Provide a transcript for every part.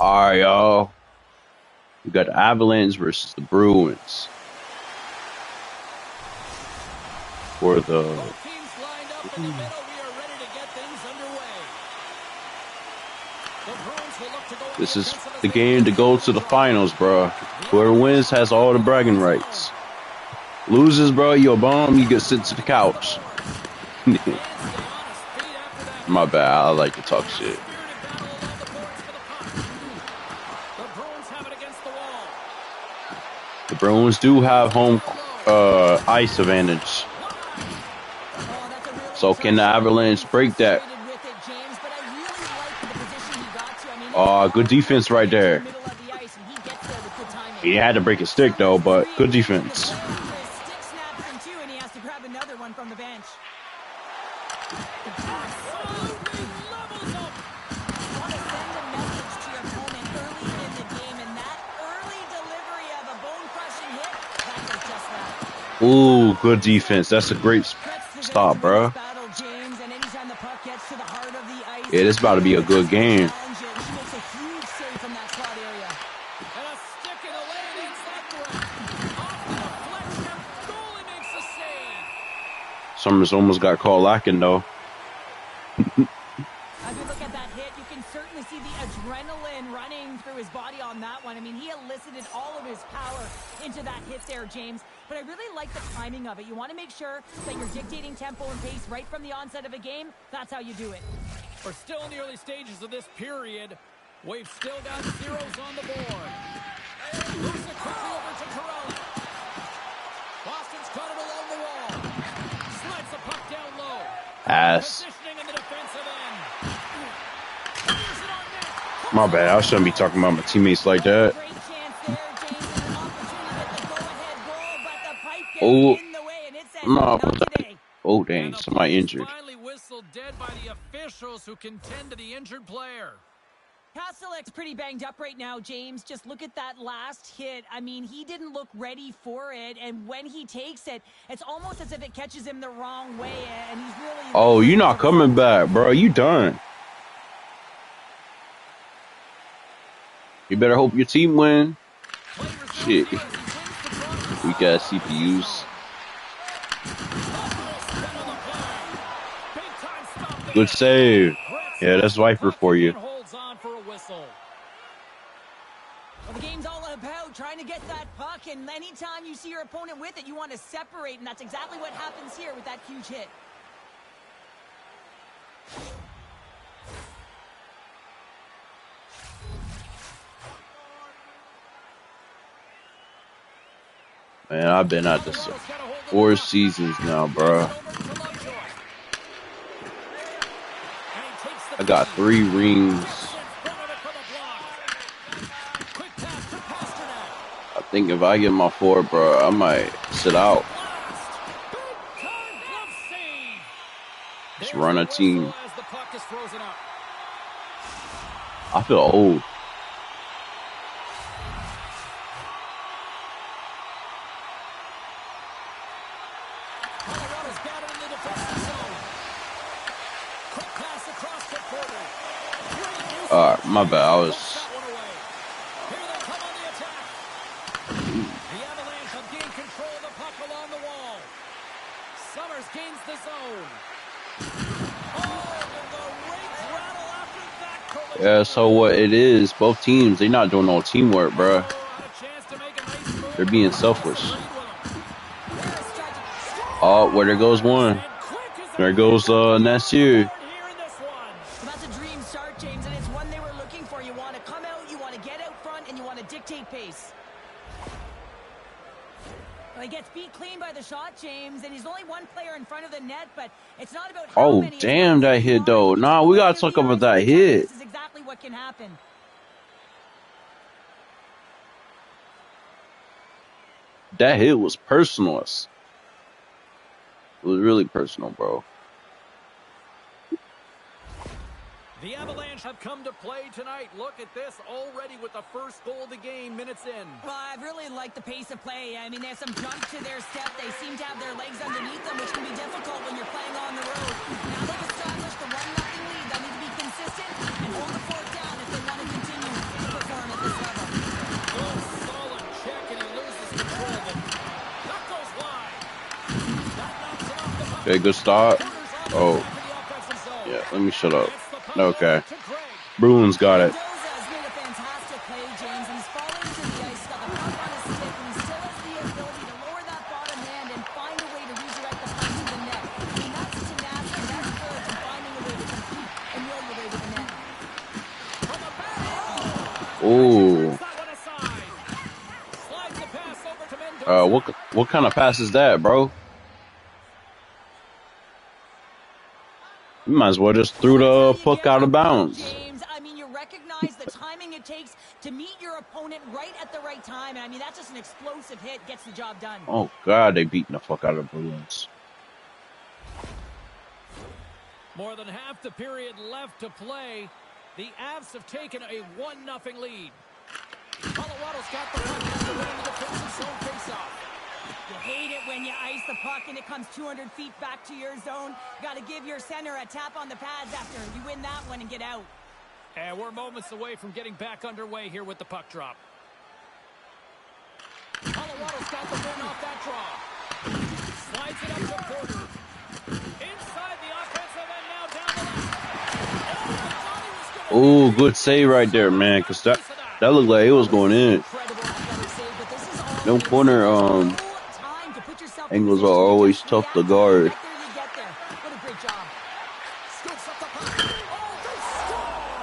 All right, y'all. We got the Avalanche versus the Bruins for the. Both teams lined up in the middle. We are ready to get things underway. The Bruins will look to go on This the is offensive as the they game to go to the finals, bro. Whoever wins has all the bragging rights. Loses, bro, you're a bum. You get sent to the couch. My bad. I like to talk shit. The Bruins do have home ice advantage. So can the Avalanche break that? Good defense right there. He had to break his stick though, but good defense. Ooh, good defense. That's a great stop, bro. Yeah, this is about to be a good game. Summers almost got caught lacking, though. As we look at that hit, you can certainly see the adrenaline running through his body on that one. I mean, he elicited all of his power into that hit there, James. But I really like the timing of it. You want to make sure that you're dictating tempo and pace right from the onset of a game. That's how you do it. We're still in the early stages of this period. We've still got zeros on the board. Moves it quickly over to Corral. Boston's got it along the wall. Slides the puck down low. Ass. Positioning in the defensive end. My bad. I shouldn't be talking about my teammates like that. Oh, no. Oh, dang. Somebody injured. Finally whistled dead by the officials who contend to the injured player. Kastelik's pretty banged up right now, James. Just look at that last hit. I mean, he didn't look ready for it, and when he takes it, it's almost as if it catches him the wrong way, and he's really... Oh, you're not coming back, bro. You done. You better hope your team win. Shit. We got CPUs. Good save. Yeah, that's Viper for you. Well, the game's all about trying to get that puck, and anytime you see your opponent with it, you want to separate, and that's exactly what happens here with that huge hit. Man, I've been at this 4 seasons now, bro. I got 3 rings. I think if I get my 4, bro, I might sit out. Just run a team. I feel old. My bad. I was. The Avalanche have gained control of the puck along the wall. Summers gains the zone. Yeah, so what it is, both teams, they're not doing no teamwork, bro. They're being selfish. Oh, well, there goes one. There goes next year. That's a dream start, James, and it's one they were looking for. You want to come out, you want to get out front, and you want to dictate pace. Well, he gets beat clean by the shot, James, and he's only one player in front of the net, but it's not about how many. Oh, damn, that hit, though. Nah, we got to talk about that hit. This is exactly what can happen. That hit was personal. It was really personal, bro. The Avalanche have come to play tonight. Look at this already with the first goal of the game, minutes in. Well, I really like the pace of play. I mean, there's some jump to their step. They seem to have their legs underneath them, which can be difficult when you're playing on the road. Now they've established the 1-0 lead. They need to be consistent and hold the fort down if they want to continue to Okay, good start. Oh, yeah, let me shut up. Okay. Bruins got it. Mendoza's made a fantastic play, James. He's falling to the ice, got the puck on his stick, and he still has the ability to lower that bottom hand and find a way to redirect the puck to the net. I mean, that's tenacity, that's courage, and finding a way to compete and will your way to the net. Ooh. Slides the pass over to Mendoza. What kind of pass is that, bro? You might as well just threw the puck out of bounds. James, I mean, you recognize the timing it takes to meet your opponent right at the right time. And I mean, that's just an explosive hit, gets the job done. Oh, God, they beating the fuck out of the Bruins. More than half the period left to play. The Avs have taken a 1-0 lead. Colorado's got the puck after winning the defensive zone faceoff. You hate it when you ice the puck and it comes 200 feet back to your zone. Got to give your center a tap on the pads after you win that one and get out. And we're moments away from getting back underway here with the puck drop. Colorado's got the win off that draw. Slides it up to Porter. Inside the offensive end now down the left. Oh, good save right there, man, because that looked like it was going in. No corner angles are always tough to guard.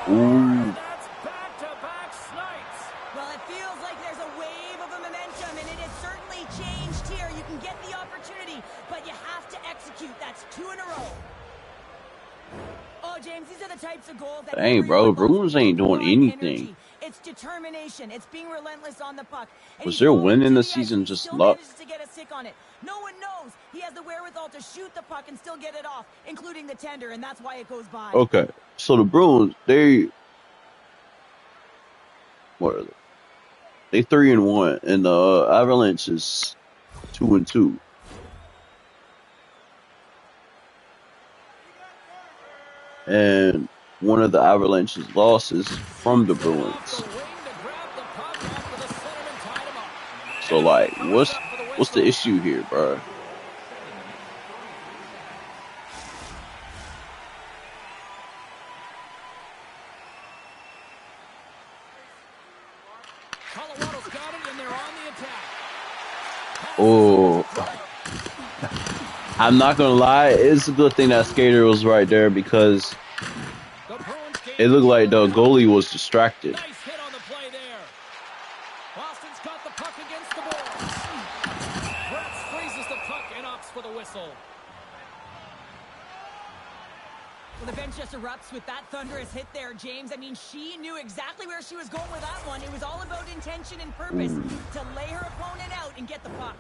Ooh. That's back-to-back snipes. Well, it feels like there's a wave of momentum, and it has certainly changed here. You can get the opportunity, but you have to execute. That's 2 in a row. Oh, James, these are the types of goals that... Dang, bro, Bruins ain't doing anything. It's determination. It's being relentless on the puck. And Was their win in the season just luck? To get a stick on it. No one knows. He has the wherewithal to shoot the puck and still get it off, including the tender, and that's why it goes by. Okay, so the Bruins, what are they? They 3-1, and the Avalanche is 2-2. And one of the Avalanche's losses from the Bruins. So, like, what's the issue here, bro? Colorado's got it, and they're on the attack. Oh, I'm not gonna lie, it's a good thing that Skater was right there because it looked like the goalie was distracted. Nice hit on the play there. Boston's got the puck against the boards. Brett freezes the puck and opts for the whistle. Well, the bench just erupts with that thunderous hit there, James. I mean, she knew exactly where she was going with that one. It was all about intention and purpose to lay her opponent out and get the puck.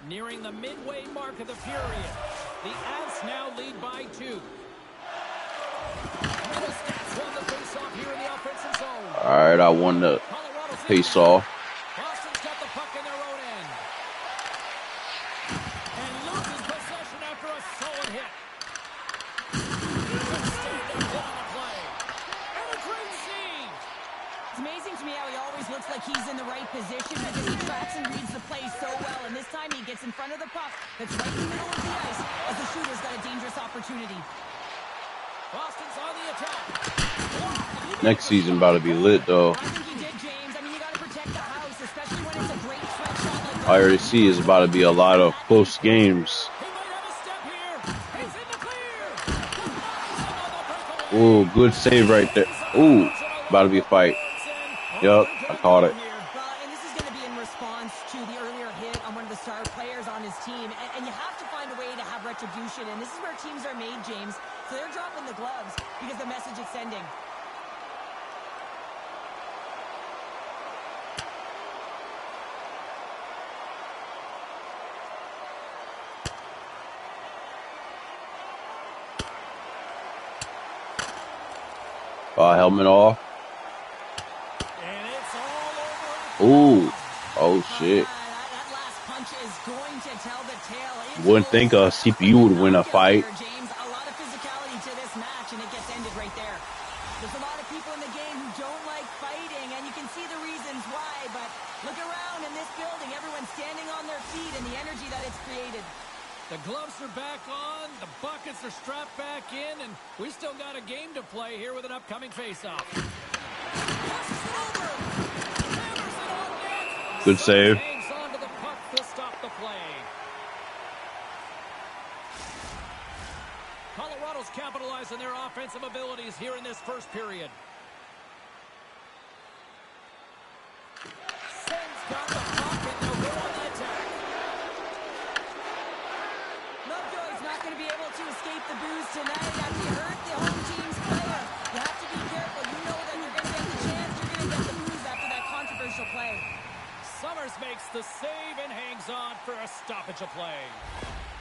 Nearing the midway mark of the period. The Avs now lead by 2. The Stats won the face-off here in the offensive zone. All right, I won the face-off. Boston's got the puck in their own end. And loses possession after a solid hit. It's amazing to me how he always looks like he's in the right position because he tracks and reads the play so well. And this time he gets in front of the puck that's right in the middle of the ice as the shooter's got a dangerous opportunity. Boston's on the attack. Next season about to be lit, though. I think he did, James. I mean, you got to protect the house, especially when it's a great threat shot like that. I already see is about to be a lot of close games. He might have a step here. He's in the clear. Ooh, good save right there. Ooh, about to be a fight. Yup, I caught it. And this is going to be in response to the earlier hit on one of the star players on his team. And you have to find a way to have retribution. And this is where teams are made, James. So they're dropping the gloves because the message it's sending. Helmet off. And it's all over. Ooh. Oh, shit. That last punch is going to tell the tale. Wouldn't think a CPU would win a fight. James, a lot of physicality to this match, and it gets ended right there. There's a lot of people in the game who don't like fighting, and you can see the reasons why, but look around in this building. Everyone's standing on their feet and the energy that it's created. The gloves are back on, the buckets are strapped back in, and we still got a game to play here with an upcoming faceoff. Good save. Hangs on to the puck to stop the play. Colorado's capitalizing their offensive abilities here in this first period. Sens got the puck and they'll go on the attack. Lovejoy's not going to be able to escape the booze tonight after he hurt the home team's player. You have to be careful. You know that you're going to get the chance. You're going to get the booze after that controversial play. Summers makes the save and hangs on for a stoppage of play.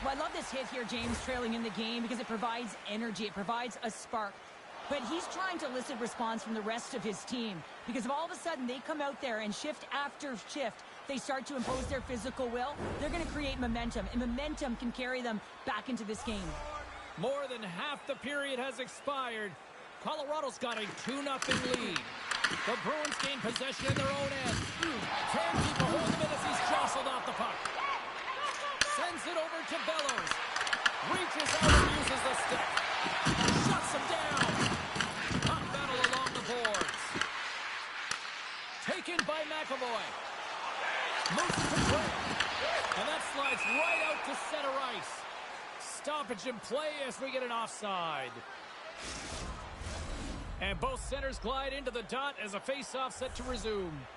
Well, I love this hit here, James, trailing in the game because it provides energy. It provides a spark. But he's trying to elicit response from the rest of his team because if all of a sudden they come out there and shift after shift, they start to impose their physical will, they're going to create momentum, and momentum can carry them back into this game. More than half the period has expired. Colorado's got a 2-0 lead. The Bruins gain possession in their own end. Can keep a hold of it as he's jostled off the puck. Sends it over to Bellows. Reaches out and uses the stick. Shuts him down. Puck battle along the boards. Taken by McAvoy. Moves it to Gray. And that slides right out to center ice. Stoppage in play as we get an offside. And both centers glide into the dot as a face-off set to resume.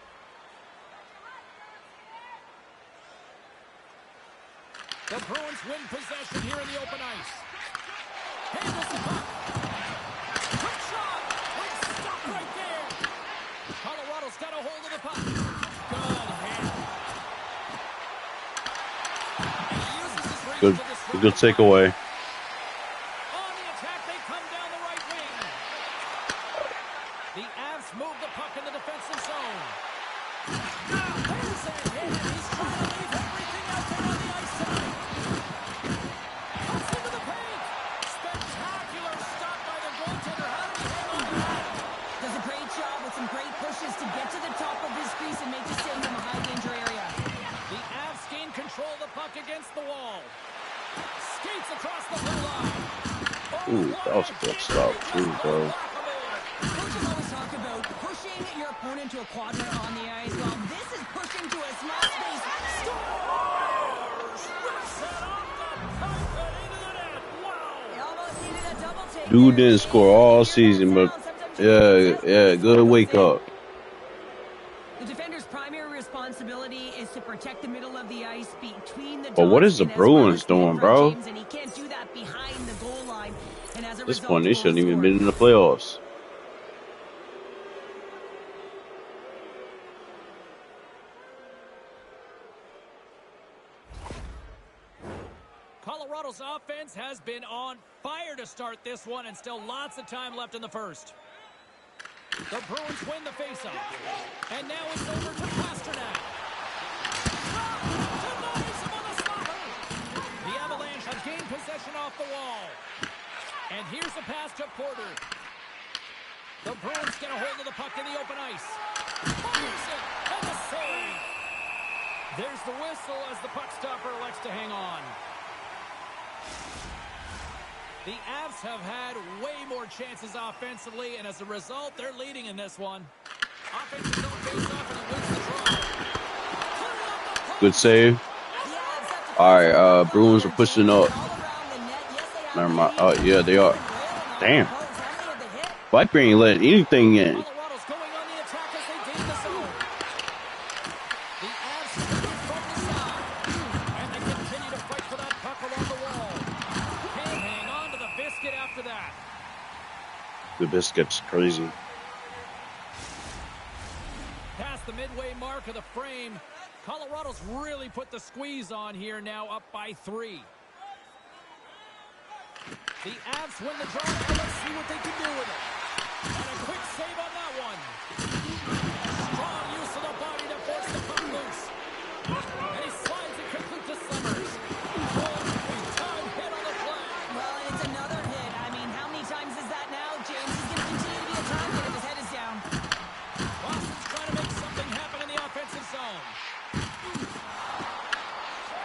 The Bruins win possession here in the open ice. Handles the puck. Quick shot. Quick stop right there. Colorado's got a hold of the puck. Good hit. And he uses his reach to disrupt Good the takeaway. On the attack, they come down the right wing. The Avs move the puck in the defensive zone. Now, there's that hit, and he's trying to leave everything out there on the ice side. Cuts into the paint. Spectacular stop by the goaltender. How did he hang on to that? Does a great job with some great pushes to get to the top of his crease and make the save in the high-danger area. The Avs gain control of the puck against the wall. Skates across the blue line. Ooh, that was a good stop too, bro. Coaches always talk about pushing your opponent to a quadrant on the ice. Well, this is pushing to a small space. Scores! Rips it off the pipe and into the net. Wow! They almost needed a double take. Dude there. didn't score all season, but yeah, good wake up. The defender's primary responsibility is to protect the middle of the ice between the But what dots is the and as well Bruins as doing, mid-front bro? James, and he can't do that behind the goal line. And as a At this result, point, they goals shouldn't even scored. been in the playoffs. Colorado's offense has been on fire to start this one, and still lots of time left in the first. The Bruins win the faceoff. And now it's over to Pasternak. Denies him on the slapper. The Avalanche have gained possession off the wall. And here's a pass to Porter. The Bruins get a hold of the puck in the open ice. Fires it, and the save. There's the whistle as the puck stopper elects to hang on. The Avs have had way more chances offensively, and as a result, they're leading in this one. Offensive zone face-off, and he wins the draw. Good save. All right, Bruins are pushing up. Never mind. Oh, yeah, they are. Damn. Viper ain't letting anything in. Colorado's going on the attack as they gain the zone. The Avs take it from the side, and they continue to fight for that puck along the wall. Can't hang on to the biscuit after that. The biscuit's crazy. Past the midway mark of the frame, Colorado's really put the squeeze on here, now up by 3. The Avs win the draw, and let's see what they can do with it. And a quick save on that one. Strong use of the body to force the puck loose. And he slides it quickly to Summers. Oh, big-time hit on the play. Well, and it's another hit. I mean, how many times is that now? James is going to continue to be a target if his head is down. Boston's trying to make something happen in the offensive zone.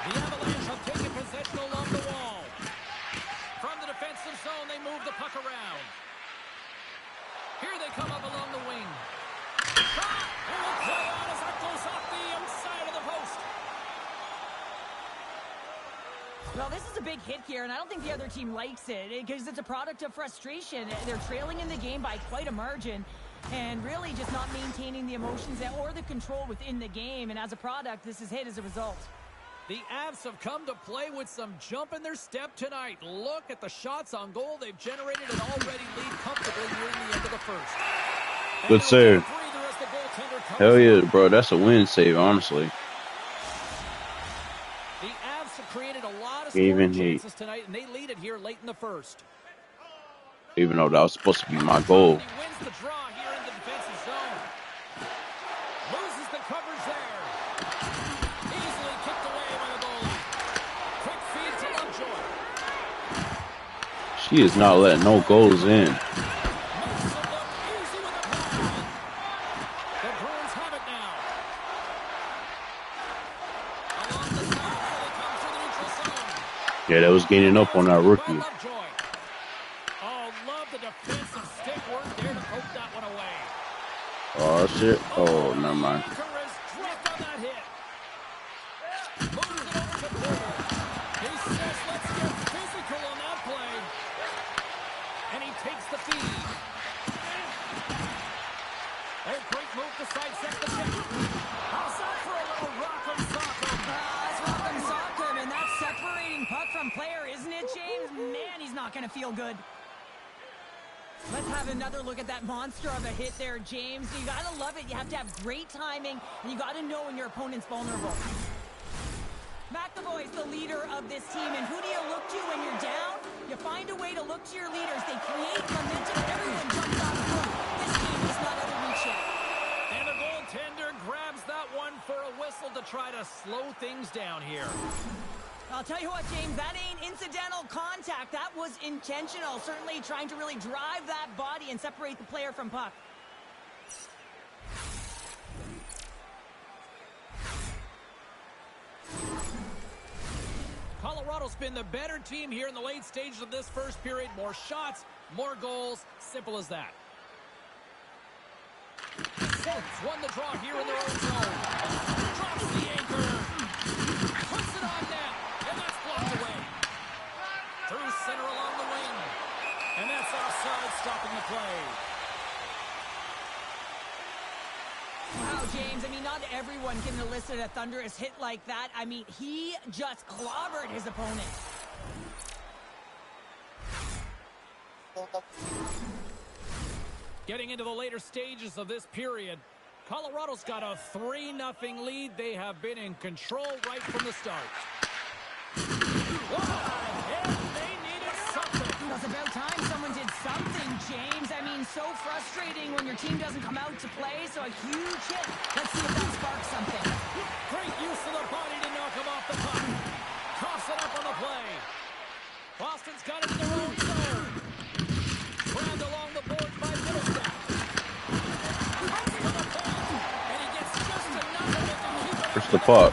The Avalanche have taken possession along the this is a big hit here, and I don't think the other team likes it because it's a product of frustration. They're trailing in the game by quite a margin and really just not maintaining the emotions or the control within the game, and as a product, this is hit as a result. The Avs have come to play with some jump in their step tonight. Look at the shots on goal. They've generated an already lead comfortably here in the end of the first. Good save. Hell yeah, bro. That's a win save, honestly. The Avs have created a lot of Even scoring chances tonight, and they lead it here late in the first. Even though that was supposed to be my goal. He wins the draw here in the defensive zone. Loses the coverage there. Easily kicked away by the goalie. Quick feed to Lovejoy. She is not letting no goals in. Makes it look easy with a backhand. The Bruins have it now. Along the side, it comes to the neutral zone. Yeah, that was gaining up on that rookie. Lovejoy. Oh, love the defensive stick work there to poke that one away. Oh, shit. Oh, never mind. Anchor is dropped on that hit. Moves it over to Porter. He says, let's get physical on that play. And he takes the feed. A great move to sidestep the check. How's that for a little rock'em sock'em? That's rock'em sock'em, and that's separating puck from player, isn't it, James? Man, he's not going to feel good. Let's have another look at that monster of a hit there, James. You got to love it. You have to have great timing, and you got to know when your opponent's vulnerable. McAvoy's the leader of this team, and who do you look to when you're down? You find a way to look to your leaders. They create momentum. Everyone jumps off the roof. This game is not out of reach yet. And the goaltender grabs that one for a whistle to try to slow things down here. I'll tell you what, James, that ain't incidental contact. That was intentional. Certainly trying to really drive that body and separate the player from puck. Colorado's been the better team here in the late stages of this first period. More shots, more goals. Simple as that. Folks won the draw here in their own zone. Drops the anchor. Puts it on net. And that's blocked away. Through center along the wing. And that's offside, stopping the play. Wow, James, I mean, not everyone can elicit a thunderous hit like that. I mean, he just clobbered his opponent. Getting into the later stages of this period, Colorado's got a 3-0 lead. They have been in control right from the start. What a hit! They needed something. It was about time someone did something, James. I mean, so frustrating when your team doesn't come out to play, so a huge hit. Let's see if that sparks something. Great use of the body to knock him off the puck. Toss it up on the play. Boston's got it in their own zone. Grabbed along the boards by Middlestat. And he gets just enough of it to keep it. Where's the puck?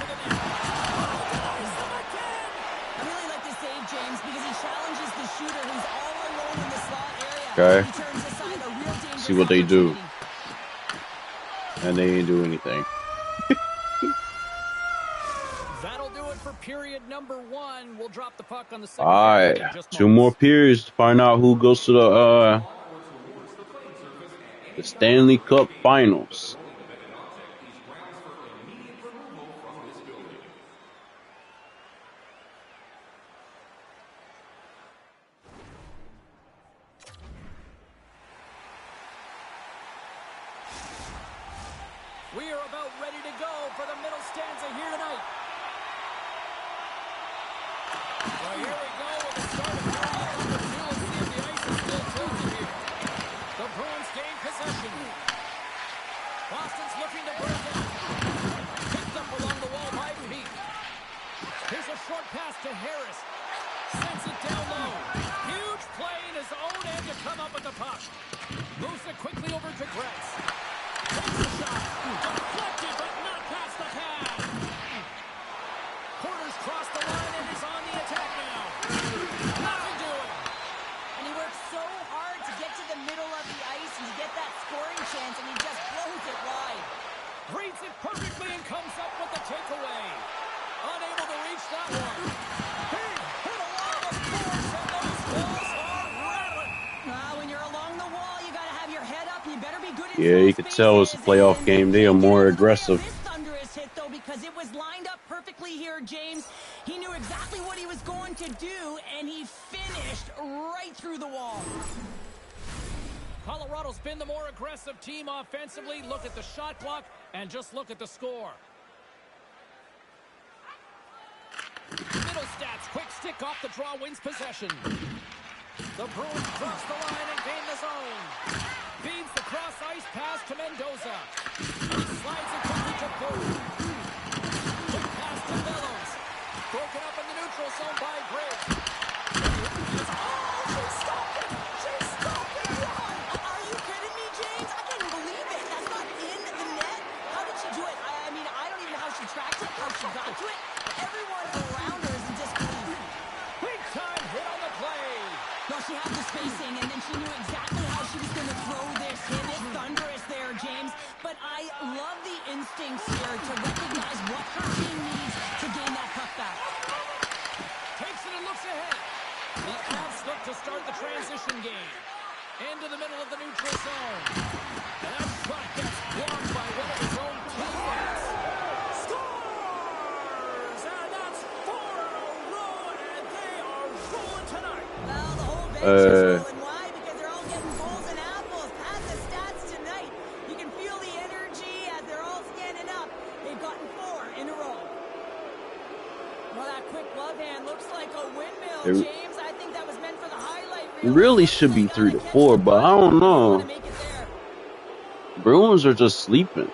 I really like this save, James, because he challenges the shooter who's all alone in the slot area. Okay. He turns aside a real dangerous See what they do. opportunity. And they ain't do anything. That'll do it for period number 1. We'll drop the puck on the second. All right, 2 more periods to find out who goes to the Stanley Cup Finals. We are about ready to go for the middle stanza here tonight. Well, here we go with the start of period number 2. Let's see if the ice is still tilted here. The Bruins gain possession. Boston's looking to break it. Picked up along the wall by Pete. Here's a short pass to Harris. Sends it down low. Huge play in his own end to come up with the puck. Moves it quickly over to Gretz. Takes a shot. Deflected, but not past the pad. Porter's crossed the line and is on the attack now. Nothing doing. And he works so hard to get to the middle of the ice and to get that scoring chance, and he just blows it wide. Reads it perfectly and comes up with the takeaway. Unable to reach that one. Big hit up. You better be good in Yeah, you small could tell it's a spaces, playoff and game. They can't are get more out of the way of aggressive. this thunderous hit, though, because it was lined up perfectly here, James. He knew exactly what he was going to do, and he finished right through the wall. Colorado's been the more aggressive team offensively. Look at the shot clock and just look at the score. Middle stats, quick stick off the draw, wins possession. The Bruins cross the line and gain the zone. Feeds the cross ice pass to Mendoza. He slides it quickly to Booth. Quick pass to Bellows. Broken up in the neutral zone by Griggs. She stopped it! She stopped it! Are you kidding me, James? I couldn't believe it. That's not in the net. How did she do it? I mean, I don't even know how she tracked it, how she got to it. Everyone around her is in disbelief. Big time hit on the play. Well, she had the spacing, and then she knew exactly how she was going to throw this hit. It's thunderous there, James. But I love the instincts here to recognize what her team needs to gain that puck back. Takes it and looks ahead. The Avs look to start the transition game. Into the middle of the neutral zone. And that shot gets blocked by one of his own teammates. Scores! And that's 4 in a row, and they are rolling tonight. Well, the whole bench is rolling. Why? Because they're all getting goals and apples. Pass the stats tonight. You can feel the energy as they're all standing up. They've gotten 4 in a row. Well, that quick glove hand looks like a windmill, James. I think that was meant for the highlight reel. Really should be 3-4, but I don't know. Bruins are just sleeping.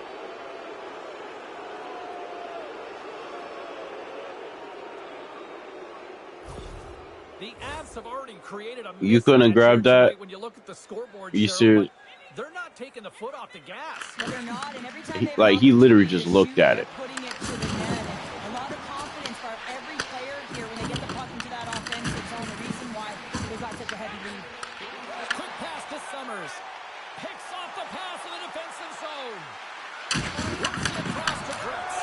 The Avs have already created a You couldn't grab that? when you look at the scoreboard. You serious? They're not taking the foot off the gas. No, they're not, and every time Like, he literally just looked at it. putting it to the net. And a lot of confidence for every player here when they get the puck into that offensive zone. The reason why they got such a heavy lead. Quick pass to Summers. Picks off the pass in the defensive zone. Runs it across to Fritz.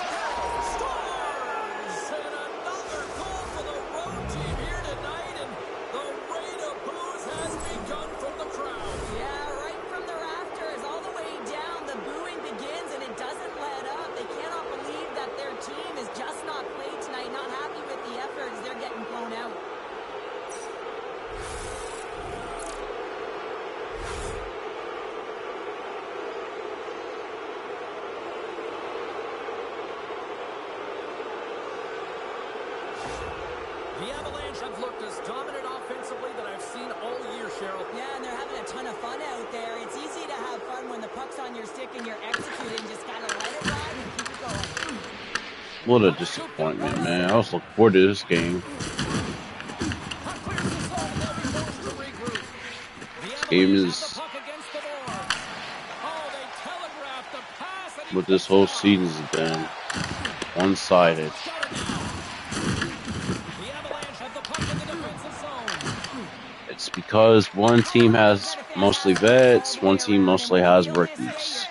Scores! And another goal for the road team here tonight. And the rain of boos has begun from the crowd. Yeah, right from the rafters all the way down. The booing begins, and it doesn't let up. They cannot believe that their team is just not played tonight. Not happy with the efforts. They're getting blown out. The Avalanche have looked as dominant offensively that I've seen all year, Cheryl. Yeah, and they're having a ton of fun out there. It's easy to have fun when the puck's on your stick and you're executing. Just gotta let it ride and keep it going. What a disappointment, man. I was looking forward to this game. Puck clears the zone, and they'll be forced to regroup. This game is The puck against the board. Oh, they telegraphed the pass. And what this whole season's been. One-sided. The Avalanche have the puck in the defensive zone. It's because one team has mostly vets, one team mostly has rookies.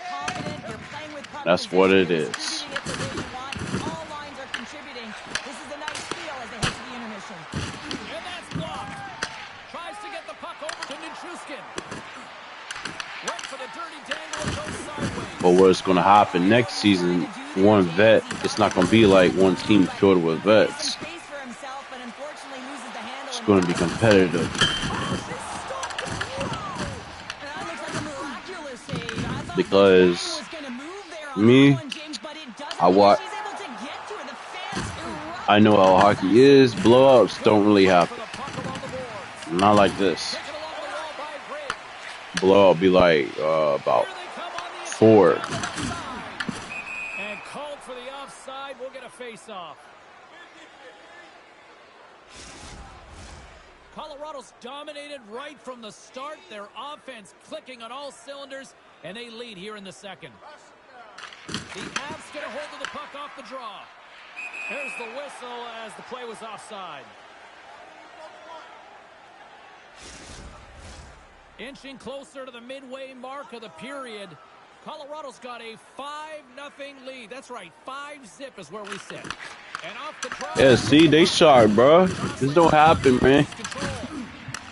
That's what it is. All lines are contributing. This is a nice feel as they head to the intermission. And that's blocked. Tries to get the puck over to Nichushkin. Went for the dirty dangle and goes sideways. But what's going to happen next season, one vet, it's not going to be like one team filled with vets. It's going to be competitive. Because me, I know how hockey is. Blowouts don't really happen. Not like this. Blowout be like about 4. And called for the offside. We'll get a face-off. Colorado's dominated right from the start. Their offense clicking on all cylinders, and they lead here in the second. The Avs get a hold of the puck off the draw. There's the whistle as the play was offside. Inching closer to the midway mark of the period. Colorado's got a 5-0 lead. That's right, 5-zip is where we sit. And off the draw. Yeah, see, they sharp, bro. This don't happen, man.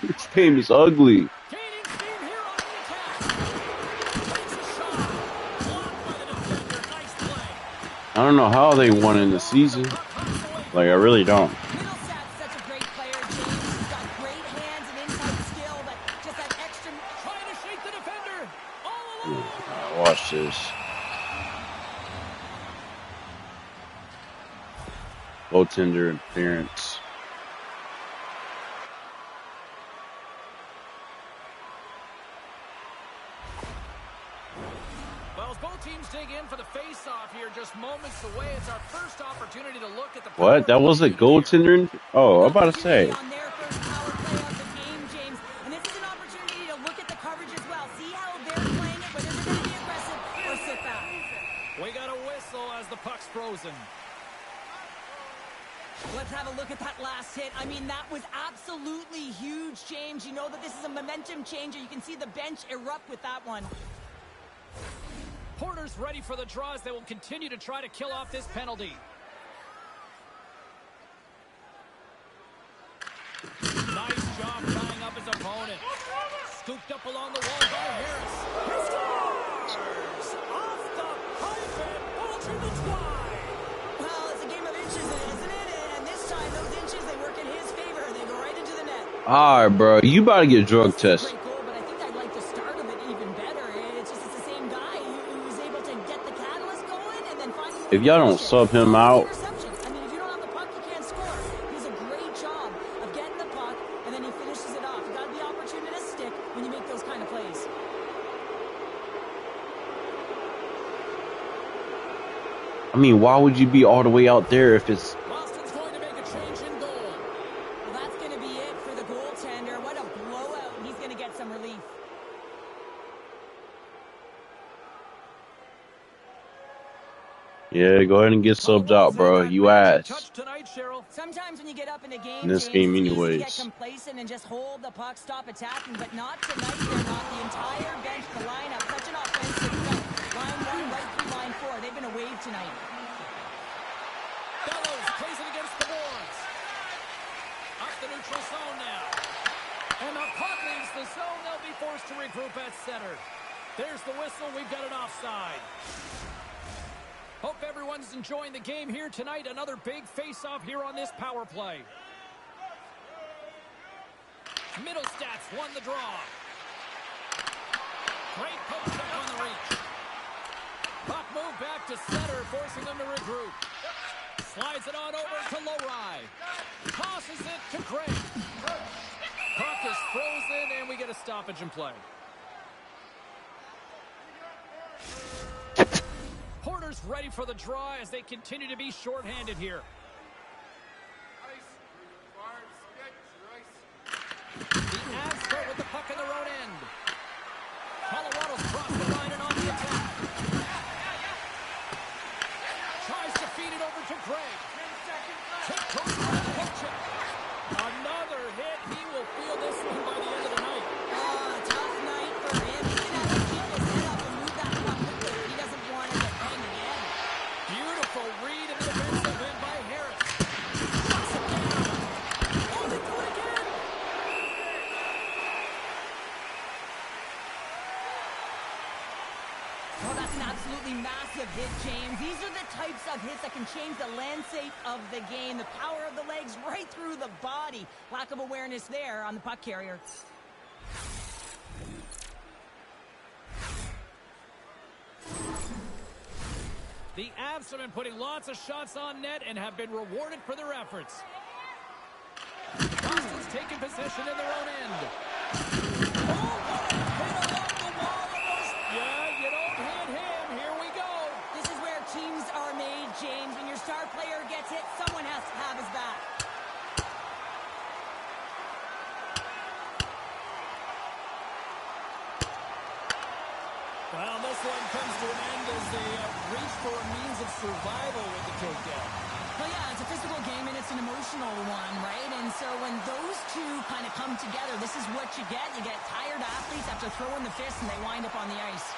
This game is ugly. Gaining steam here on the attack. I don't know how they won in the season. Like, I really don't. Middlestat's such a great player, James. He's got great hands and inside skill, but just that extra... Trying to shake the defender. All All alone. right, watch this. Goaltender interference. Well, as both teams dig in for the face-off here, just moments away, it's our first opportunity to look at the... What? That was a goaltender? Oh, I'm about to say. On their first power play of the game, James. And this is an opportunity to look at the coverage as well. See how they're playing it, whether they're going to be aggressive or sit back. We got a whistle as the puck's frozen. Let's have a look at that last hit. I mean, that was absolutely huge, James. You know that this is a momentum changer. You can see the bench erupt with that one. Porter's ready for the draws. They will continue to try to kill off this penalty. Nice job tying up his opponent. Scooped up along the wall by Harris. He scores! Off the pipe and Bolger the try. Well, it's a game of inches, isn't it? And this time, those inches, they work in his favor. They go right into the net. All right, bro. You about to get drug tested. Great goal, but I think I like the start of it even better. It's just the same guy who was able to get the catalyst going and then finally... If y'all don't sub him out... I mean, if you don't have the puck, you can't score. He does a great job of getting the puck, and then he finishes it off. You got to be opportunistic when you make those kind of plays. I mean, why would you be all the way out there if it's... Boston's going to make a change in goal. Well, that's going to be it for the goaltender. What a blowout, and he's going to get some relief. Yeah, go ahead and get subbed out, bro. You ass. Tonight, Cheryl. Sometimes when you get up in a game, In this James, game it's easy to anyways. get complacent and just hold the puck, stop attacking, but not tonight. They're not. The entire bench, the lineup, such an offensive front. Line 1 right through line 4. They've been a wave tonight. Bellows plays it against the boards. Up the neutral zone now. And the puck leaves the zone. They'll be forced to regroup at center. There's the whistle. We've got an offside. Hope everyone's enjoying the game here tonight. Another big face-off here on this power play. Middlestats won the draw. Great poke check on the reach. Puck move back to center, forcing them to regroup. Slides it on over to Lowry. Tosses it to Craig. Puck is frozen, and we get a stoppage in play. Porter's ready for the draw as they continue to be shorthanded here. The Avs start with the puck in their own end. Colorado's crossed the line and on the attack. Tries to feed it over to Craig. Tip goes for the hook check. Another hit. He will feel this one by the end of the night. Tough night for him. He's going to have to keep his head up and move that puck quickly. He doesn't want it to hang again. Beautiful read in the defensive end by Harris. Shuts it down. Oh, they do it again. Oh, that's an absolutely massive hit, James. These are the types of hits that can change the landscape of the game. The power of the legs right through the body. Lack of awareness there on the puck carrier. The Avs have been putting lots of shots on net and have been rewarded for their efforts. Boston's taking possession in their own end. Oh, what a hit along the wall. Yeah, you don't hit him. Here we go. This is where teams are made, James. When your star player gets hit, someone has to have his back. Well, this one comes to an end as they reach for a means of survival with the takedown. Well, yeah, it's a physical game and it's an emotional one, right? And so when those two kind of come together, this is what you get. You get tired athletes after throwing the fist and they wind up on the ice.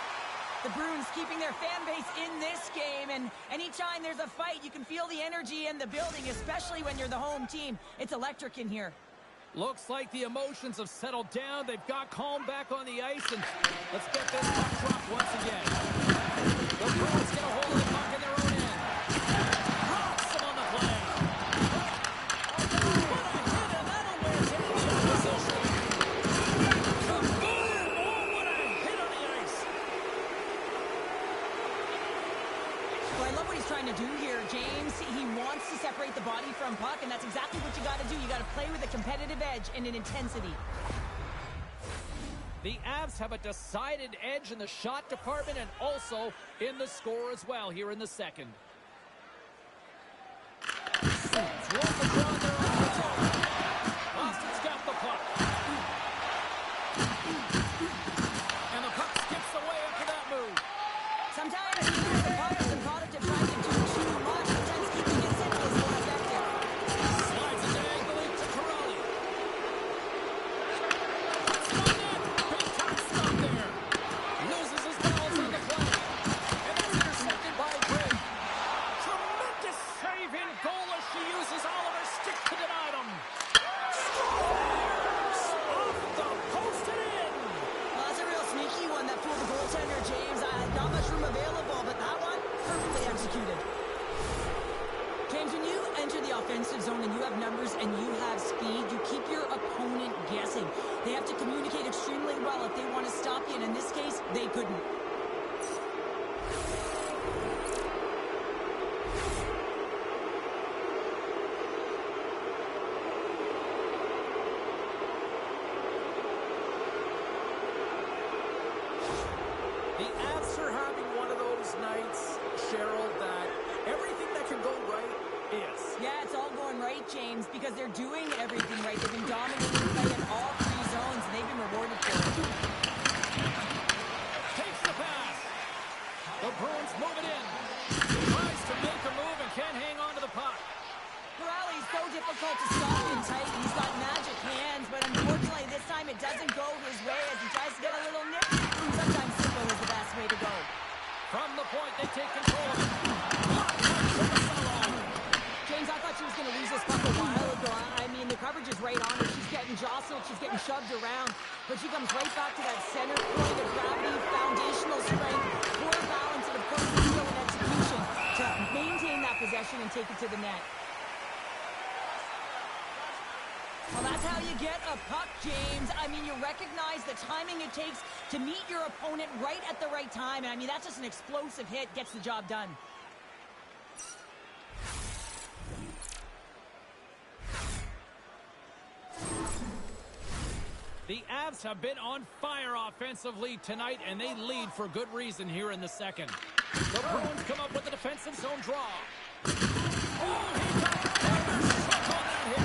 The Bruins keeping their fan base in this game, and anytime there's a fight, you can feel the energy in the building, especially when you're the home team. It's electric in here. Looks like the emotions have settled down. They've got calm back on the ice, and let's get this puck dropped once again. The Bruins get a hold of the puck in their own end. Well, I love what he's trying to do here, James. He wants to separate the body from puck, and that's exactly what you got to do. You got to play with a competitive edge and an intensity. The Avs have a decided edge in the shot department and also in the score as well here in the second. Boston's got the puck. And the puck skips away after that move. Sometimes keeping the puck is a product of trying to do too much. Sometimes keeping it simple is more effective. Slides it diagonally to Corrali. Spun in. Big time stop there. Loses his balance on the play. And that's intercepted by Gray. Tremendous save in goal as she uses Oliver's stick to deny them. Off the post and in. Well, that's a real sneaky one that fooled the goaltender, James. Not much room available, but that one, perfectly executed. James, when you enter the offensive zone and you have numbers and you have speed, you keep your opponent guessing. They have to communicate extremely well if they want to stop you, and in this case, they couldn't. The Avs are having one of those nights, Cheryl, that everything that can go right is. Yeah, it's all going right, James, because they're doing everything right. They've been dominating play in all three zones, and they've been rewarded for it. Takes the pass. The Bruins move it in. Tries to make a move and can't hang on to the puck. Corrali's so difficult to stop in tight. He's got magic hands, but unfortunately this time it doesn't go his way as he tries to get a little nip. Sometimes simple is the best way to go. From the point, they take control of it. James, I thought she was going to lose this puck a while ago. I mean, the coverage is right on her. She's getting jostled. She's getting shoved around. But she comes right back to that center point of gravity, foundational strength, core balance, and of course the skill and execution to maintain that possession and take it to the net. Well, that's how you get a puck, James. I mean, you recognize the timing it takes to meet your opponent right at the right time. And I mean, that's just an explosive hit, gets the job done. The Avs have been on fire offensively tonight, and they lead for good reason here in the second. The Bruins come up with a defensive zone draw. Oh, he got a shot on that hit.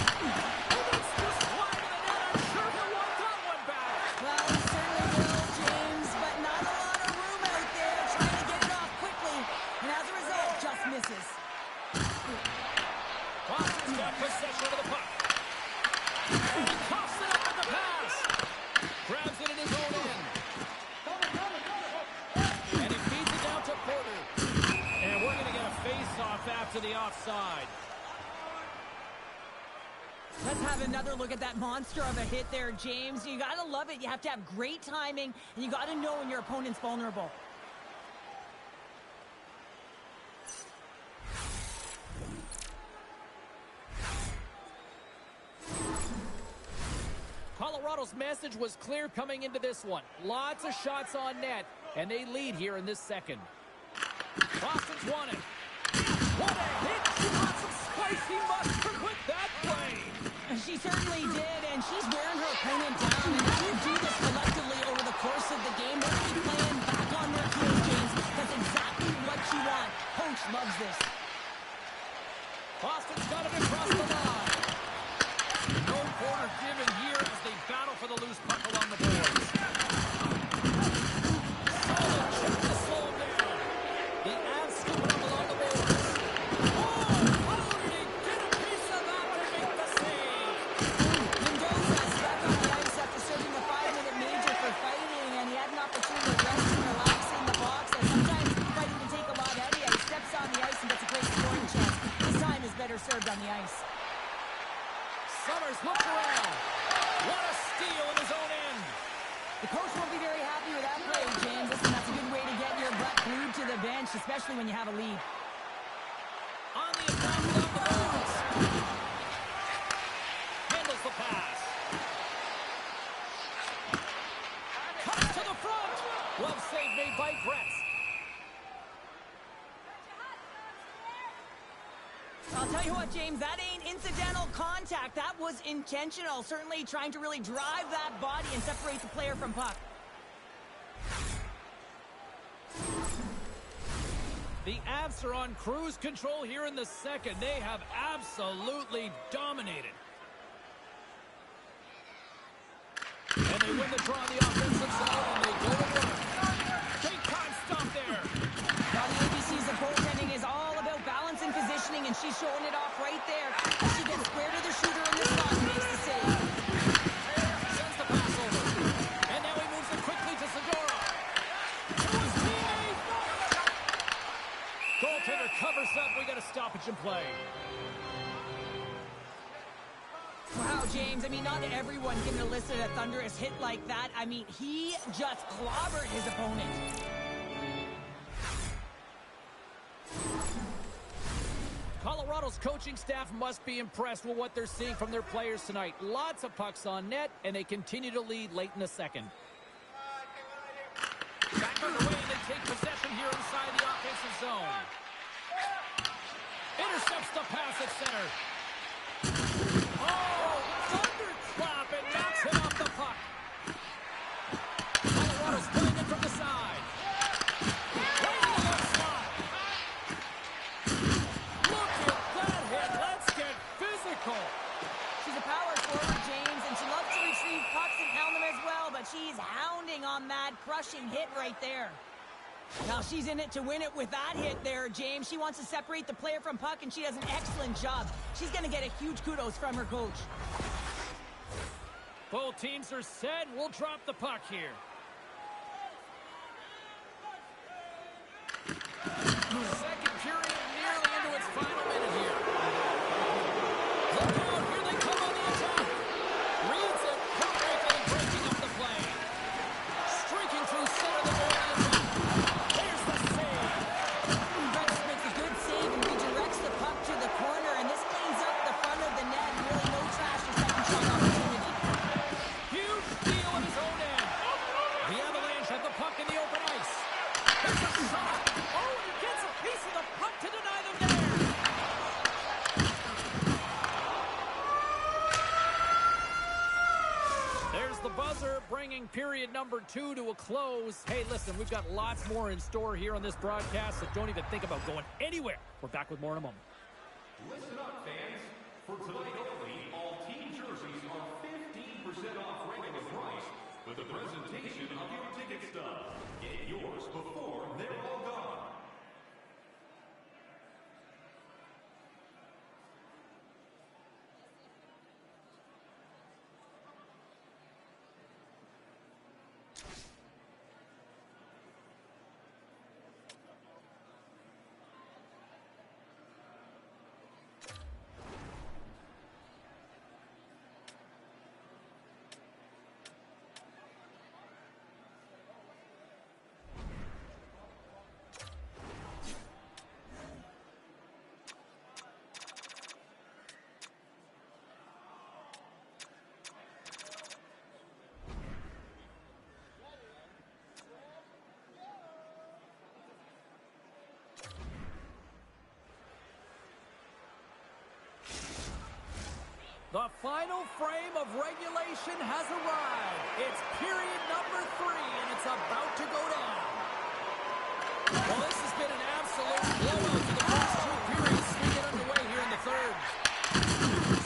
Oh, that's just wide of the net. I'm sure he'll want that one back. Well, he certainly will, James, but not a lot of room out there trying to get it off quickly. And as a result, just misses. Boston's got possession of the puck. And he coughs it up with the pass. Grabs it in his own end. And he feeds it down to Porter. And we're going to get a face-off after the offside. Let's have another look at that monster of a hit there, James. You got to love it. You have to have great timing, and you got to know when your opponent's vulnerable. Colorado's message was clear coming into this one. Lots of shots on net, and they lead here in this second. Boston's won it. What a hit! She got some spicy mustard with that play. She certainly did, and she's wearing her opponent down. And if you do this collectively over the course of the game, they'll be playing back on their heels, James. That's exactly what you want. Coach loves this. Boston's got it across the line. No quarter given here as they battle for the loose puck along the boards. Solid check to slow him down. The Avs scooping up along the boards. Oh, how did he get a piece of that to make the save? Mendoza's back on the ice after serving a 5-minute major for fighting, and he had an opportunity to rest and relax in the box. And sometimes fighting can take a lot out of you. He steps on the ice and gets a great scoring chance. This time is better served on the ice. Summers looks around. What a steal in his own end. The coach won't be very happy with that play, James. Listen, that's a good way to get your butt glued to the bench, especially when you have a lead. On the attack without the boards. Handles the pass. Cuts to the front. Glove save made by Gretz. I'll tell you what, James, that ain't incidental contact. That was intentional. Certainly trying to really drive that body and separate the player from puck. The Avs are on cruise control here in the second. They have absolutely dominated. And they win the draw on the offensive zone, and they go to work. Big time stop there. Now, the ABC's of goaltending is all about balance and positioning, and she's showing it off right there. She gets square to the shooter in the slot and makes the save. Sends the pass over. And now he moves it quickly to Segura. To his teammate. Goaltender covers up. We got a stoppage in play. Wow, James, I mean, not everyone can elicit a thunderous hit like that. I mean, he just clobbered his opponent. Colorado's coaching staff must be impressed with what they're seeing from their players tonight. Lots of pucks on net, and they continue to lead late in the second. Back on the way, and they take possession here inside the offensive zone. Intercepts the pass at center. Oh, thunderclap, and knocks him off the puck. Colorado's pulling it from the side. Right in the left slot. Look at that hit. Let's get physical. She's a power forward, James, and she loves to retrieve pucks and pound them as well, but she's hounding on that crushing hit right there. Now she's in it to win it with that hit there, James. She wants to separate the player from puck, and she does an excellent job. She's going to get a huge kudos from her coach. Both teams are set. We'll drop the puck here. Second period nearly into its final minute here. Look out, here they come on the attack. Reads it perfectly, breaking up the play. Streaking through center of the goal. Here's the save. Rex makes a good save and redirects the puck to the corner, and this cleans up the front of the net. Really no trash or second shot opportunity. Huge steal on his own end. The Avalanche have the puck in the open ice. There's a shot. Oh, he gets a piece of the puck to deny them there. There's the buzzer, bringing period number 2 to a close. Hey, listen, we've got lots more in store here on this broadcast, so don't even think about going anywhere. We're back with more in a moment. Listen up, fans. For tonight only, all team jerseys are 15% off regular price with the presentation of your ticket stub. Get yours before they're all gone. The final frame of regulation has arrived. It's period number 3, and it's about to go down. Well, this has been an absolute blowout for the first 2 periods. We get underway here in the third.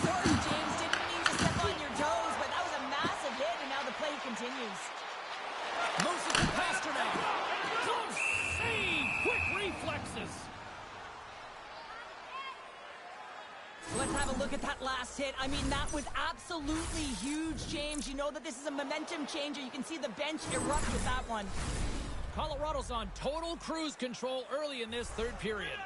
Sorry, James, didn't mean to step on your toes, but that was a massive hit, and now the play continues. Moves it to Pasternak. Close save. Quick reflexes. Let's have a look at that last hit. I mean, that was absolutely huge, James. You know that this is a momentum changer. You can see the bench erupt with that one. Colorado's on total cruise control early in this third period.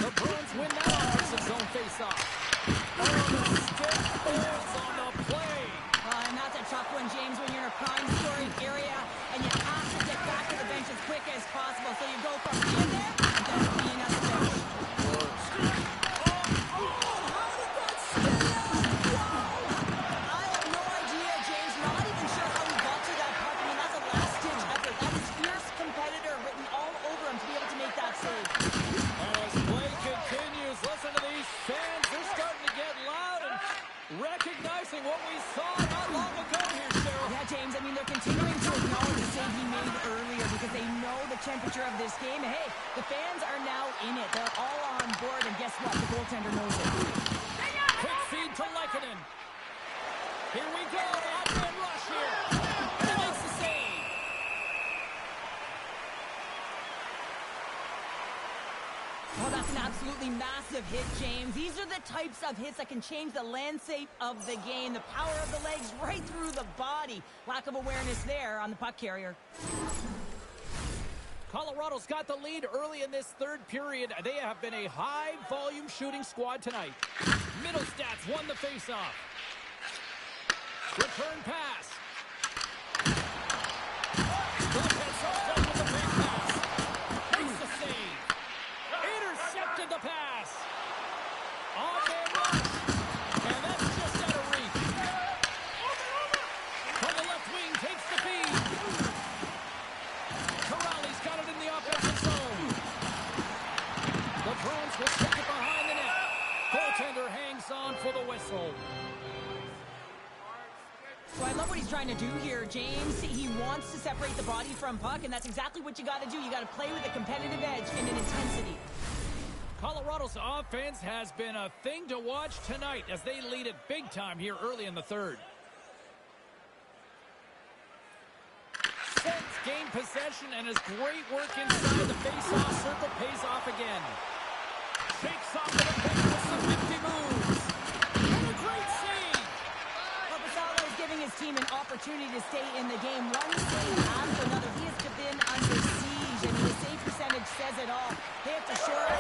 The Bruins win that offensive zone faceoff. Oh, the stick falls on the play. And that's a tough one, James, when you're in a prime scoring area and you have to get back to the bench as quick as possible. So you go from being there to being at the bench. I have no idea, James. Not even sure how he got to that puck. I mean, that's a last-ditch effort. That is fierce competitor written all over him to be able to make that temperature of this game. And hey, the fans are now in it. They're all on board, and guess what? The goaltender knows it. Quick feed to Lehkonen. Here we go. Off-man rush here. And he makes the save. Well, that's an absolutely massive hit, James. These are the types of hits that can change the landscape of the game. The power of the legs right through the body. Lack of awareness there on the puck carrier. Colorado's got the lead early in this third period. They have been a high-volume shooting squad tonight. Middlestats won the faceoff. Return pass. Lopez up with the big pass. Makes the save. Intercepted the pass. On-man rush. And that's just out of reach. From the left wing, takes the feed. Corrali's got it in the offensive zone. The Bruins will stick it behind the net. Goaltender hangs on for the whistle. So I love what he's trying to do here, James. He wants to separate the body from puck, and that's exactly what you got to do. You got to play with a competitive edge and an intensity. Colorado's offense has been a thing to watch tonight as they lead it big time here early in the third. Sens gain possession, and his great work inside the face-off circle pays off again. Shakes off the defender with some nifty moves. And a great save. Pablo is giving his team an opportunity to stay in the game. One save after another. He has been under siege, and his save percentage says it all. They have to shore up.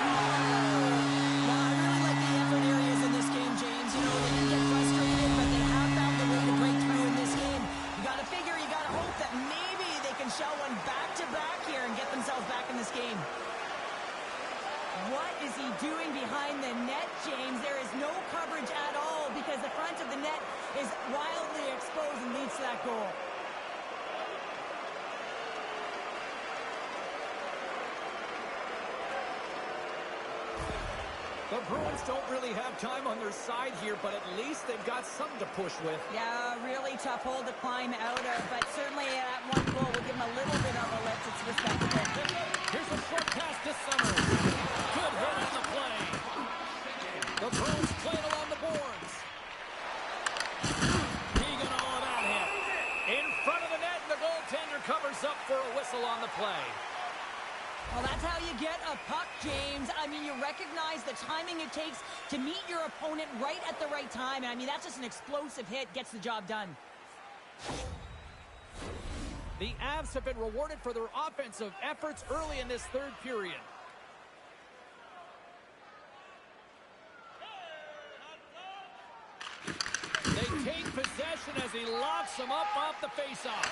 Well, I really like the effort areas in this game, James. You know, they didn't get frustrated, but they have found a way to break through in this game. You got to figure, you got to hope that maybe they can shell one back-to-back here and get themselves back in this game. What is he doing behind the net, James? There is no coverage at all because the front of the net is wildly exposed and leads to that goal. The Bruins don't really have time on their side here, but at least they've got something to push with. Yeah, really tough hole to climb out of, but certainly that one goal will give him a little bit of a lift. It's respectable. Here's a short pass to Summers. Good hit on the play. The Bruins playing along the boards. Keegan, all of that hit. In front of the net, and the goaltender covers up for a whistle on the play. Well, that's how you get a puck, James. I mean, you recognize the timing it takes to meet your opponent right at the right time. And I mean, that's just an explosive hit, gets the job done. The Avs have been rewarded for their offensive efforts early in this third period. They take possession as he locks them up off the faceoff.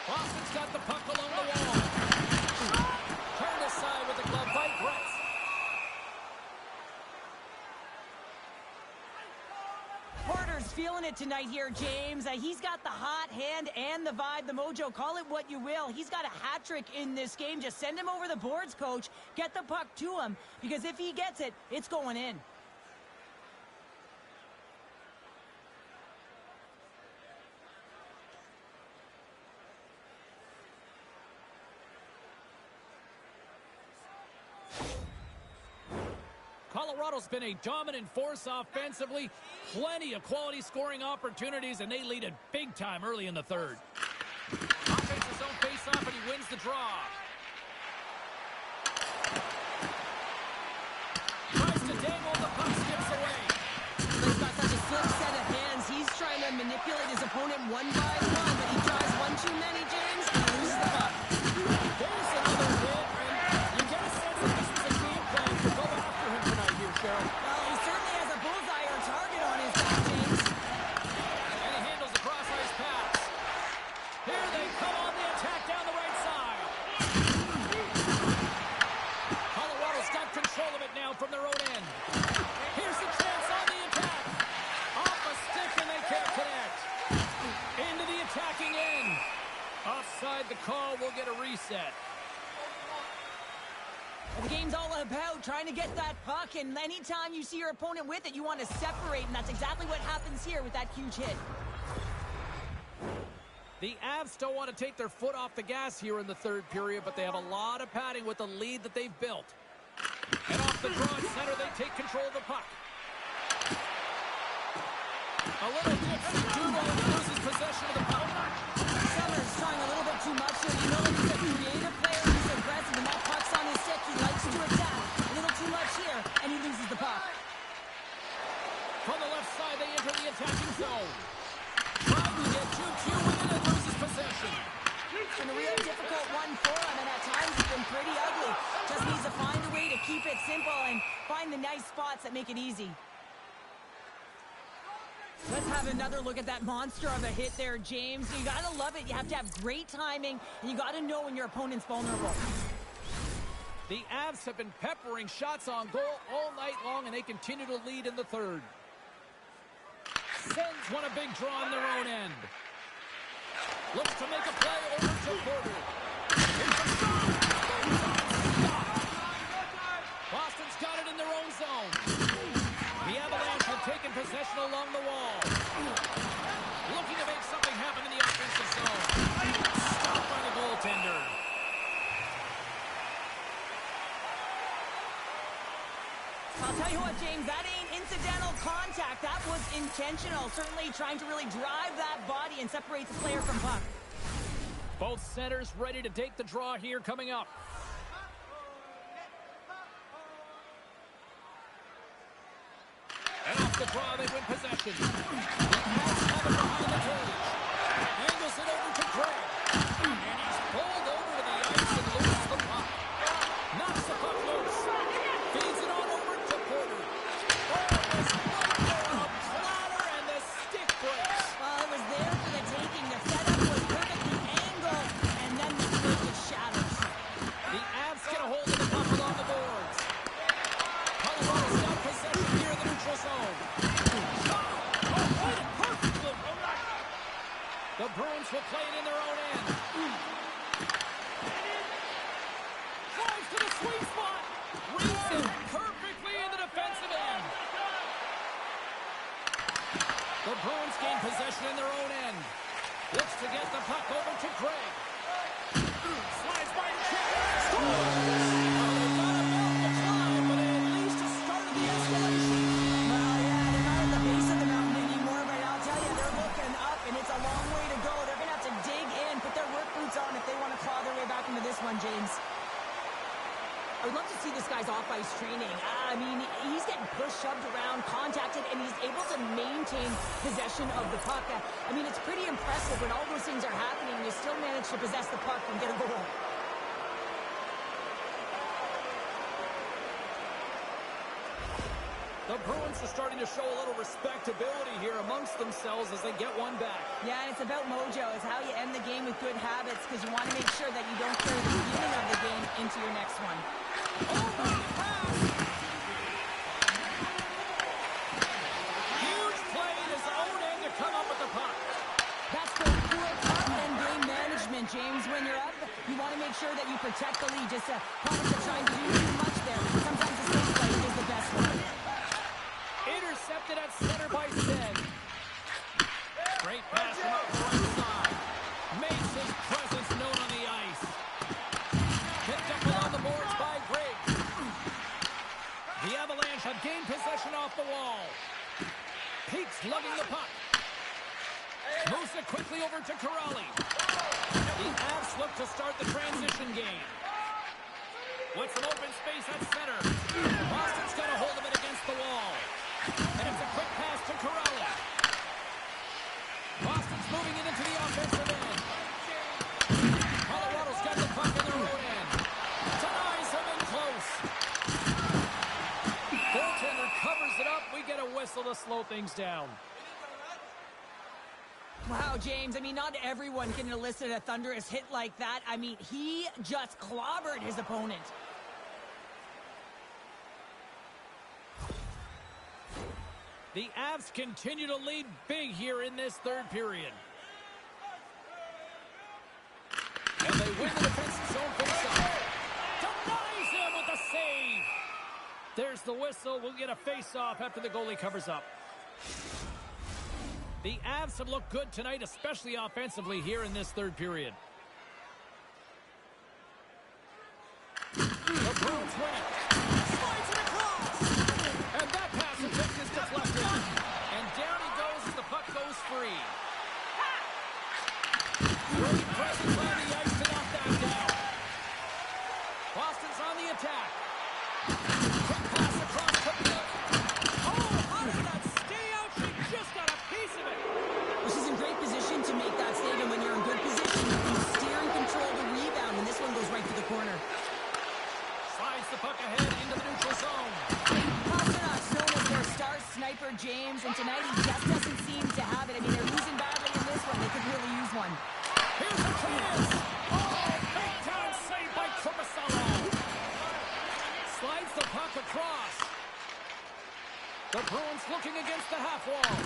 Boston's got the puck along the wall. Turned aside with the glove by Brett. Porter's feeling it tonight here, James. He's got the hot hand and the vibe, the mojo. Call it what you will. He's got a hat trick in this game. Just send him over the boards, coach. Get the puck to him, because if he gets it, it's going in. Colorado's been a dominant force offensively. Plenty of quality scoring opportunities, and they lead it big time early in the third. Offense's own face-off, and he wins the draw. Tries to dangle, the puck skips away. He's got such a slick set of hands. He's trying to manipulate his opponent one by one, but he tries one too many, James, and loses the puck. There's another hit, and you get a sense that this is a game plan to go after him tonight here, Cheryl. Well, he certainly has a bullseye or target on his back, James. And he handles the cross-ice pass. Here they come on the attack down the right side. Colorado's got control of it now from their own end. Here's the chance on the attack. Off a stick, and they can't connect. Into the attacking end. Offside the call, will get a reset. The game's all about trying to get that puck, and anytime you see your opponent with it, you want to separate, and that's exactly what happens here with that huge hit. The Avs still want to take their foot off the gas here in the third period, but they have a lot of padding with the lead that they've built. And off the draw at center, they take control of the puck. A little dipsy doodle and loses possession of the puck. Summers trying a little bit too much here. You know that he's a creative player. He's aggressive, and that puck's on his stick. He likes to attack. A little too much here, and he loses the puck. From the left side, they enter the attacking zone. Trying to get 2Q with it and loses possession. And a real difficult one for him, and at times it's been pretty ugly. Just needs to find a way to keep it simple and find the nice spots that make it easy. Let's have another look at that monster of a hit there, James. You gotta love it. You have to have great timing, and you gotta know when your opponent's vulnerable. The Avs have been peppering shots on goal all night long, and they continue to lead in the third. Sends one a big draw on their own end. Looks to make a play over to Porter. Here's a shot. Boston's got it in their own zone. The Avalanche have taken possession along the wall. Looking to make something happen in the offensive zone. Stopped by the goaltender. I'll tell you what, James, that ain't incidental contact. That was intentional. Certainly trying to really drive that body and separate the player from puck. Both centers ready to take the draw here coming up. And off the draw, they win possession. The Avs have it behind the cage. Angles it over to Gregg. And he's pulled over to the ice and loses the puck. Knocks the puck loose. Feeds it on over to Porter. Oh, this right there, a platter, and the stick breaks. Well, it was there for the taking. The setup was perfectly angled, and then the switch just shatters. The Avs get a hold of the puck along the boards. Colorado's got possession here in the neutral zone. Oh, played it perfectly. The Bruins will play it in their own end. Drives to the sweet spot. Reads it perfectly in the defensive end. The Bruins gain possession in their own end. Looks to get the puck over to Gregg. Slides by the check. James. I would love to see this guy's off-ice training. I mean, he's getting pushed, shoved around, contacted, and he's able to maintain possession of the puck. I mean, it's pretty impressive when all those things are happening and you still manage to possess the puck and get a goal. The Bruins are starting to show a little respectability here amongst themselves as they get one back. Yeah, and it's about mojo. It's how you end the game with good habits because you want to make sure that you don't carry the beginning of the game into your next one. Over the pass! Huge play in his own end to come up with the puck. That's the poor puck and game management, James. When you're up, you want to make sure that you protect the lead. Just Connors are trying to do too much there. Sometimes the safe play is the best one. Intercepted at center by Sen. Great pass from out the right side. Makes his presence known on the ice. Picked up along the boards by Gregg. The Avalanche have gained possession off the wall. Peaks lugging the puck. Moves it quickly over to Corrali. The Avs look to start the transition game. With some open space at center. Boston's got a hold of it against the wall. And it's a quick pass to Corrali. Boston's moving it into the offensive end. Colorado's got the puck in their own end. Denies him in close. Goaltender covers it up. We get a whistle to slow things down. Wow, James, I mean, not everyone can elicit a thunderous hit like that. I mean, he just clobbered his opponent. The Avs continue to lead big here in this third period. And they win the defensive zone face-off. Denies him with a save. There's the whistle. We'll get a face-off after the goalie covers up. The Avs have looked good tonight, especially offensively here in this third period. The Bruins win it. Slides it across. And that pass is deflected. And down he goes as the puck goes free. Great presence on the ice to knock that down. Boston's on the attack. Quick pass across to Bill. Oh, how did that stay out? She just got a piece of it. Well, she's in great position to make that save, and when you're in good position, you can steer and control the rebound, and this one goes right to the corner. Slides the puck ahead into the neutral zone. Pasternak's known as their star sniper, James, and tonight he just doesn't seem to have it. I mean, they're losing badly in this one. They could really use one. Here's a chance. Oh, big time save by Trapacello. Slides the puck across. The Bruins looking against the half wall.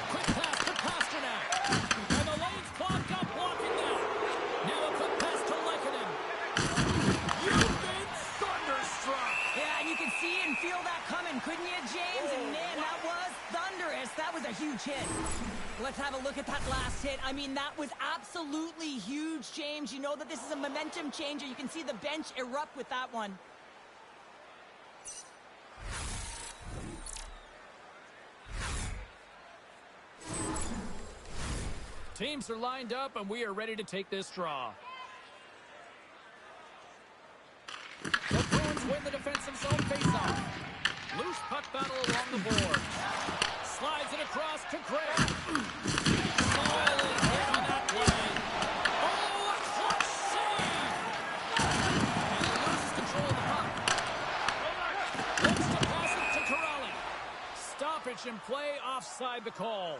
Quick pass to Pasternak. And the lane's clogged up, blocking that. Now a quick pass to Lekanen. You've been thunderstruck. Yeah, and you can see and feel that coming, couldn't you, James? And man, that was thunderous. That was a huge hit. Let's have a look at that last hit. I mean, that was absolutely huge, James. You know that this is a momentum changer. You can see the bench erupt with that one. Teams are lined up, and we are ready to take this draw. The Bruins win the defensive zone faceoff. Loose puck battle along the board. Slides it across to Gray. Solid hit on that play. Oh, a clutch save! And he loses control of the puck. Looks to pass it to Corrali. Stoppage in play, offside the call.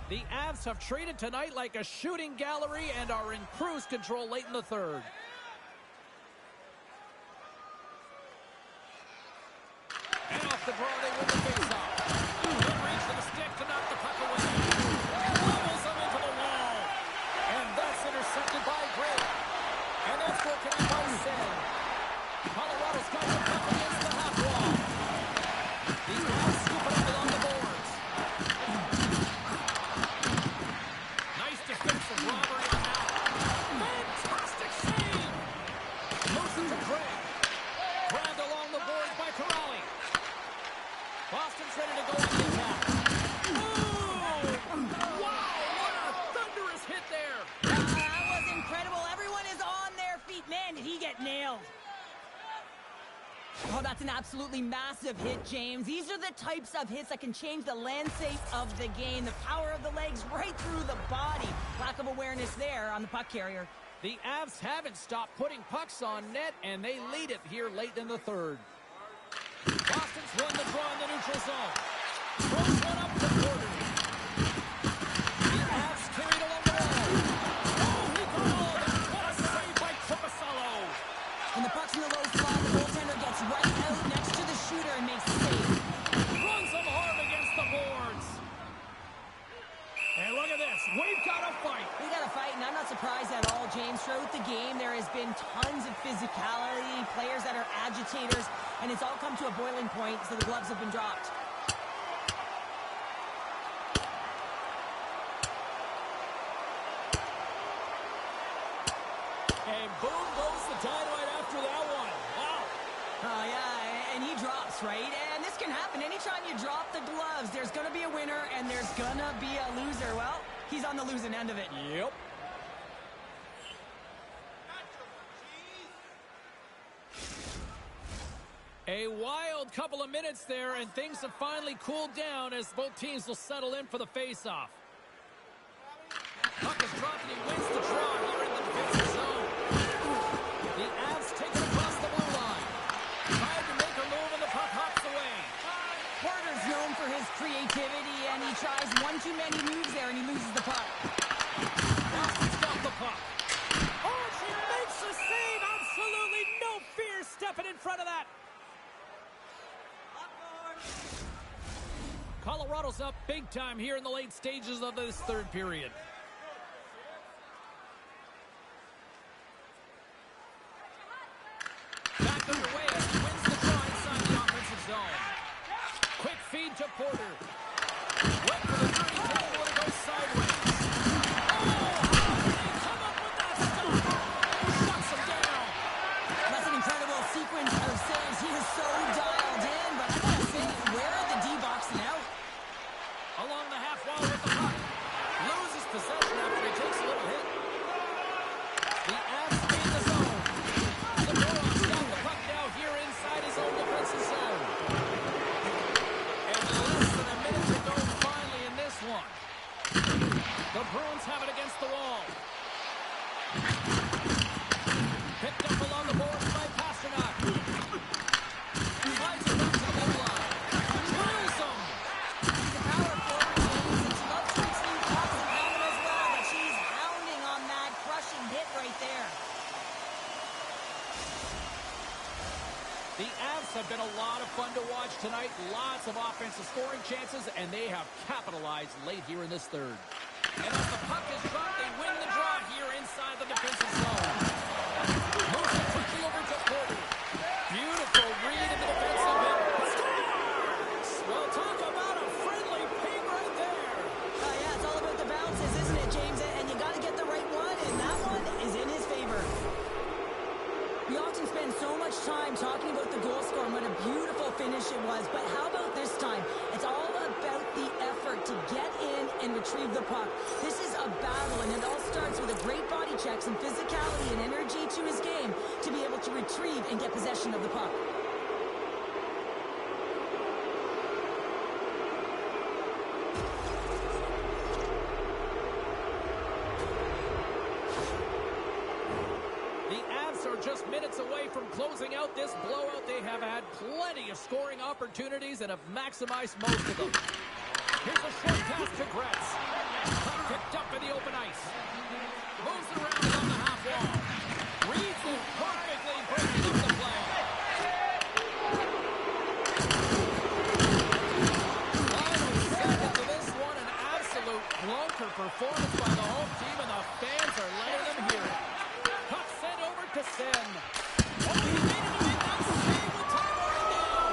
The Avs have traded tonight like a shooting gallery and are in cruise control late in the third. And off the draw, they win the faceoff. Good reach for the stick to knock the puck away. Levels them into the wall. And that's intercepted by Gray. And that's broken up by Sen. Colorado's got the puck against the half wall. The Avs scoop it up along the boards. Nice defensive robbery on that. Fantastic save. Moves it to Gray. Grabbed along the boards by Corrali. Boston's ready to go on the attack. Boom! Wow, what a thunderous hit there. That was incredible. Everyone is on their feet. Man, did he get nailed. Oh, that's an absolutely massive hit, James. These are the types of hits that can change the landscape of the game. The power of the legs right through the body. Lack of awareness there on the puck carrier. The Avs haven't stopped putting pucks on net, and they lead it here late in the third. Boston's won the draw in the neutral zone. Throws one up to Porter. The Avs carried along the wall. Oh, he got all of that. What a save by Trapacello. When the puck's in the low slot, the goaltender gets right out next to the shooter and makes the save. Runs them hard against the boards. And look at this. We've got a fight. We got a fight, and I'm not surprised at all, James. Throughout the game, there has been tons of physicality, players that are agitators, and it's all come to a boiling point, so the gloves have been dropped. And boom goes the dynamite after that one. Wow. Yeah, and he drops, right? And this can happen. Anytime you drop the gloves, there's going to be a winner and there's going to be a loser. Well, he's on the losing end of it. Yep. A wild couple of minutes there, and things have finally cooled down as both teams will settle in for the face-off. Puck is dropped and he wins the draw here in the defensive zone. The Avs take it across the blue line. Tried to make a move and the puck hops away. Porter's known for his creativity, and he tries one too many moves there, and he loses the puck. Boston's got the puck. Oh, she makes the save. Absolutely no fear stepping in front of that. Colorado's up big time here in the late stages of this third period. Back underway as he wins the draw inside the offensive zone. Quick feed to Porter. The Bruins have it against the wall. Picked up along the boards by Pasternak. Slides it back to the midline. Drills him. She's a power forward, James, and she loves to receive pucks and pound them as well, but she's pounding on that crushing hit right there. The Avs have been a lot of fun to watch tonight. Lots of offensive scoring chances, and they have capitalized late here in this third. And as the puck is dropped, they win the draw here inside the defensive zone. Moves it quickly over to Porter. Beautiful read in the defensive end. Scores! Well, talk about a friendly ping right there. Yeah, it's all about the bounces, isn't it, James? And you got to get the right one, and that one is in his favor. We often spend so much time talking about the goal score and what a beautiful finish it was, but how about this time? It's all about the effort to get in and retrieve the puck. This is a battle, and it all starts with a great body check, some physicality and energy to his game to be able to retrieve and get possession of the puck. Just minutes away from closing out this blowout. They have had plenty of scoring opportunities and have maximized most of them. Here's a short pass to Gretz. Puck picked up in the open ice. Moves around on the half wall. Reads it perfectly, breaking up the play. Final seconds of this one, an absolute clunker performance by the home team, and the fans are letting them hear it. To send. Oh, he made it to make that save with time running down.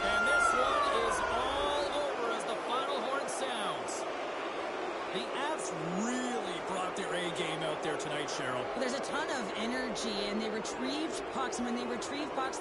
And this one is all over as the final horn sounds. The Avs really brought their A game out there tonight, Cheryl. There's a ton of energy, and they retrieved pucks, and when they retrieve pucks,